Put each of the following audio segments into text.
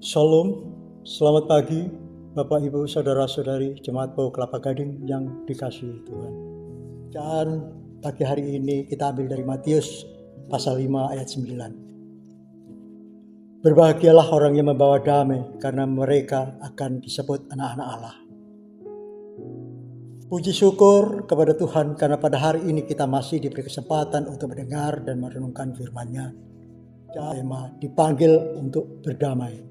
Shalom, selamat pagi Bapak Ibu Saudara-saudari Jemaat Bau Kelapa Gading yang dikasihi Tuhan. Dan pagi hari ini kita ambil dari Matius pasal 5 ayat 9. Berbahagialah orang yang membawa damai karena mereka akan disebut anak-anak Allah. Puji syukur kepada Tuhan karena pada hari ini kita masih diberi kesempatan untuk mendengar dan merenungkan firman-Nya. Tema dipanggil untuk berdamai.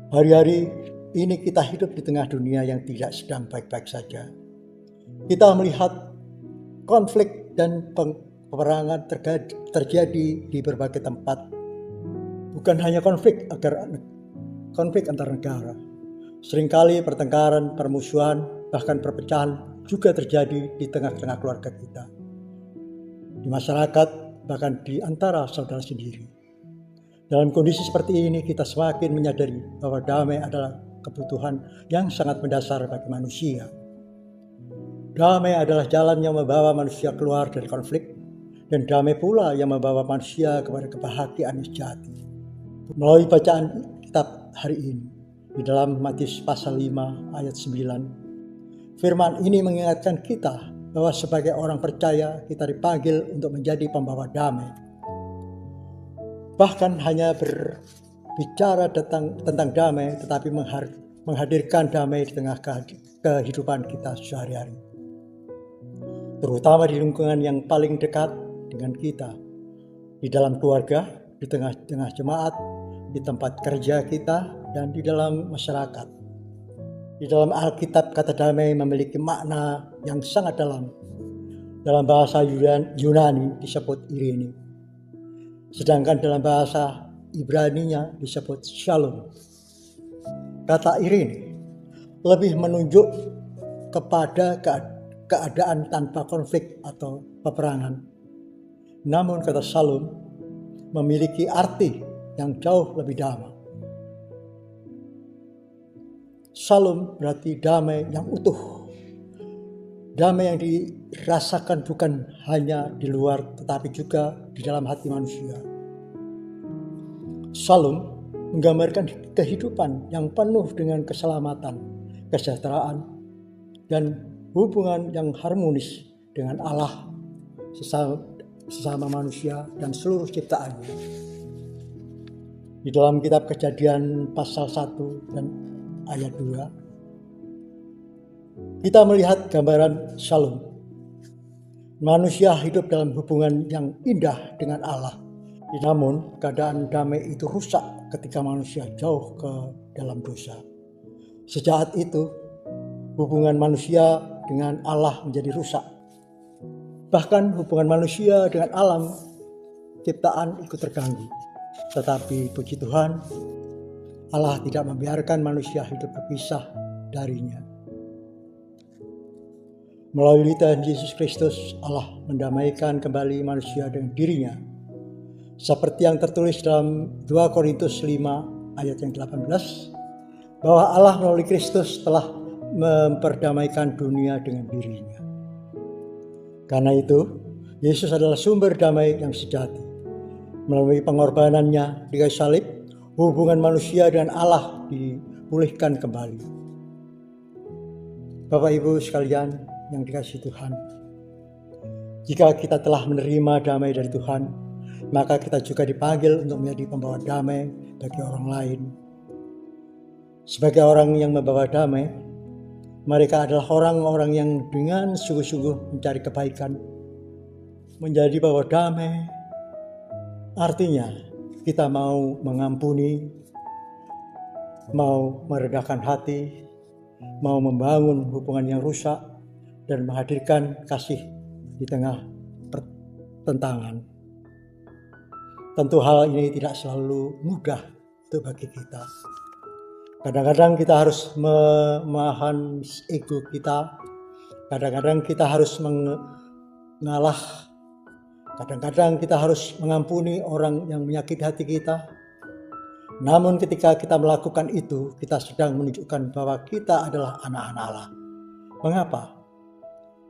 Hari-hari ini kita hidup di tengah dunia yang tidak sedang baik-baik saja. Kita melihat konflik dan peperangan terjadi di berbagai tempat. Bukan hanya konflik antar negara. Seringkali pertengkaran, permusuhan, bahkan perpecahan juga terjadi di tengah-tengah keluarga kita. Di masyarakat, bahkan di antara saudara sendiri. Dalam kondisi seperti ini kita semakin menyadari bahwa damai adalah kebutuhan yang sangat mendasar bagi manusia. Damai adalah jalan yang membawa manusia keluar dari konflik, dan damai pula yang membawa manusia kepada kebahagiaan sejati. Melalui bacaan kitab hari ini, di dalam Matius pasal 5 ayat 9, firman ini mengingatkan kita bahwa sebagai orang percaya kita dipanggil untuk menjadi pembawa damai. Bahkan hanya berbicara tentang damai, tetapi menghadirkan damai di tengah kehidupan kita sehari-hari. Terutama di lingkungan yang paling dekat dengan kita, di dalam keluarga, di tengah jemaat, di tempat kerja kita, dan di dalam masyarakat. Di dalam Alkitab kata damai memiliki makna yang sangat dalam. Dalam bahasa Yunani disebut Irene. Sedangkan dalam bahasa Ibrani-nya disebut Shalom. Kata Irene lebih menunjuk kepada keadaan tanpa konflik atau peperangan. Namun kata Shalom memiliki arti yang jauh lebih dalam. Shalom berarti damai yang utuh. Damai yang dirasakan bukan hanya di luar tetapi juga di dalam hati manusia. Shalom menggambarkan kehidupan yang penuh dengan keselamatan, kesejahteraan, dan hubungan yang harmonis dengan Allah, sesama manusia, dan seluruh ciptaannya. Di dalam kitab Kejadian pasal 1 dan ayat 2, kita melihat gambaran shalom. Manusia hidup dalam hubungan yang indah dengan Allah. Namun keadaan damai itu rusak ketika manusia jauh ke dalam dosa. Sejak itu hubungan manusia dengan Allah menjadi rusak. Bahkan hubungan manusia dengan alam ciptaan ikut terganggu. Tetapi puji Tuhan, Allah tidak membiarkan manusia hidup berpisah darinya. Melalui Tuhan Yesus Kristus, Allah mendamaikan kembali manusia dengan dirinya. Seperti yang tertulis dalam 2 Korintus 5 ayat yang 18, bahwa Allah melalui Kristus telah memperdamaikan dunia dengan dirinya. Karena itu, Yesus adalah sumber damai yang sejati. Melalui pengorbanannya di kayu salib, hubungan manusia dengan Allah dipulihkan kembali. Bapak Ibu sekalian yang dikasihi Tuhan, jika kita telah menerima damai dari Tuhan, maka kita juga dipanggil untuk menjadi pembawa damai bagi orang lain. Sebagai orang yang membawa damai, mereka adalah orang-orang yang dengan sungguh-sungguh mencari kebaikan. Menjadi pembawa damai artinya kita mau mengampuni, mau meredakan hati, mau membangun hubungan yang rusak, dan menghadirkan kasih di tengah pertentangan. Tentu hal ini tidak selalu mudah untuk bagi kita. Kadang-kadang kita harus menahan ego kita. Kadang-kadang kita harus mengalah. Kadang-kadang kita harus mengampuni orang yang menyakiti hati kita. Namun ketika kita melakukan itu, kita sedang menunjukkan bahwa kita adalah anak-anak Allah. Mengapa?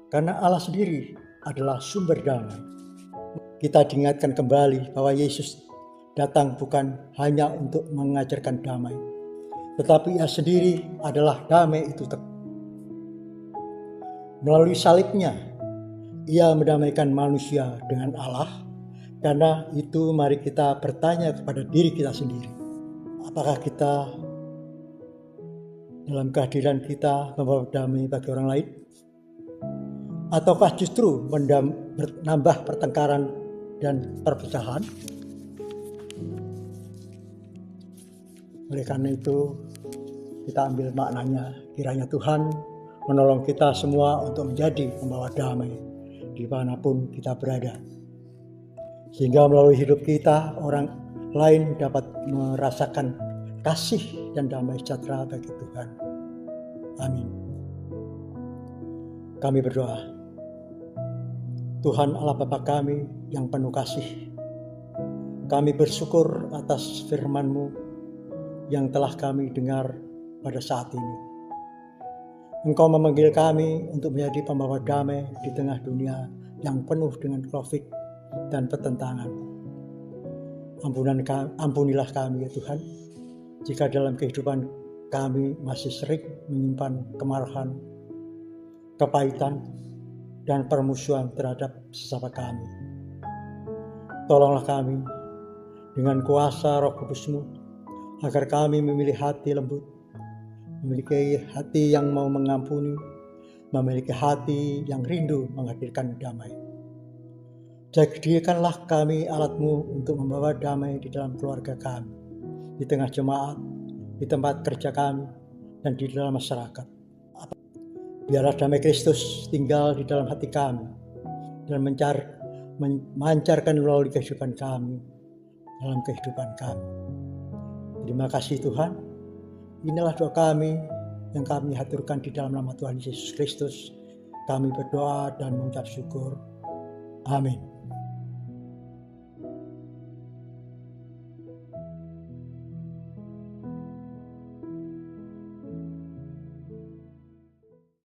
Karena Allah sendiri adalah sumber damai. Kita diingatkan kembali bahwa Yesus datang bukan hanya untuk mengajarkan damai, tetapi Ia sendiri adalah damai itu. Melalui salibnya, Ia mendamaikan manusia dengan Allah. Karena itu mari kita bertanya kepada diri kita sendiri. Apakah kita dalam kehadiran kita membawa damai bagi orang lain? Ataukah justru menambah pertengkaran dan perpecahan? Oleh karena itu, kita ambil maknanya, kiranya Tuhan menolong kita semua untuk menjadi pembawa damai dimanapun kita berada. Sehingga melalui hidup kita, orang lain dapat merasakan kasih dan damai sejahtera bagi Tuhan. Amin. Kami berdoa. Tuhan Allah Bapa kami yang penuh kasih, kami bersyukur atas firman-Mu yang telah kami dengar pada saat ini. Engkau memanggil kami untuk menjadi pembawa damai di tengah dunia yang penuh dengan konflik dan pertentangan. Ampunilah kami ya Tuhan, jika dalam kehidupan kami masih sering menyimpan kemarahan, kepahitan, dan permusuhan terhadap sesama kami. Tolonglah kami dengan kuasa Roh Kudus-Mu, agar kami memilih hati lembut, memiliki hati yang mau mengampuni, memiliki hati yang rindu menghadirkan damai. Jadikanlah kami alat-Mu untuk membawa damai di dalam keluarga kami, di tengah jemaat, di tempat kerja kami, dan di dalam masyarakat. Biarlah damai Kristus tinggal di dalam hati kami dan memancarkan melalui kehidupan kami, dalam kehidupan kami. Terima kasih Tuhan. Inilah doa kami yang kami haturkan di dalam nama Tuhan Yesus Kristus. Kami berdoa dan mengucap syukur. Amin.